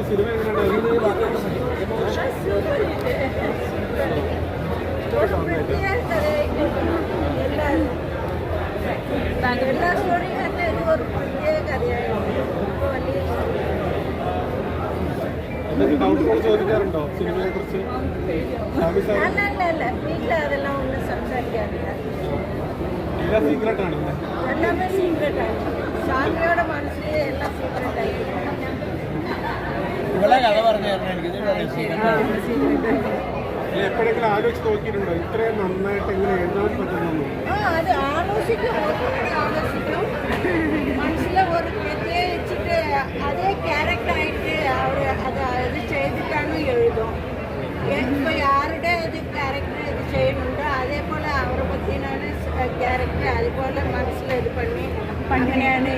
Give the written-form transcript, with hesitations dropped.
Cinema എല്ലാ സ്റ്റോറിയും തന്നെ ഇത് ഒരു പ്രത്യേക കഥയായിരുന്നു. ചോദിക്കാറുണ്ടോ സിനിമയെ കുറിച്ച്? അല്ല വീട്ടിൽ അതെല്ലാം ഒന്നും സംസാരിക്കാറില്ല. എല്ലാം സീക്രട്ടാണ്. എല്ലാமே സീക്രട്ടാണ്. ശാന്തിയുടെ മനസ്സിൽ എല്ലാം സീക്രട്ടായിരിക്കും. ഇവിടെ കഥ പറഞ്ഞു എപ്പോഴെങ്കിലും ആലോചിച്ച് നോക്കിയിട്ടുണ്ടോ ഇത്രയും നന്നായിട്ട് എങ്ങനെ എഴുതാൻ പറ്റുന്നു? അത് ആലോചിക്കും, മനസ്സിലെ ഒരു കഥയെ വെച്ചിട്ട് അതേ ക്യാരക്ടറായിട്ട് അത് ചെയ്തിട്ടാണ് എഴുതും. ഇപ്പോൾ ആരുടെ ഇത് ക്യാരക്ടർ ഇത് ചെയ്യുന്നുണ്ടോ അതേപോലെ അവരെ പറ്റിയാണ് ക്യാരക്ടർ അതുപോലെ മനസ്സിൽ ഇത് പണി അങ്ങനെയാണ്.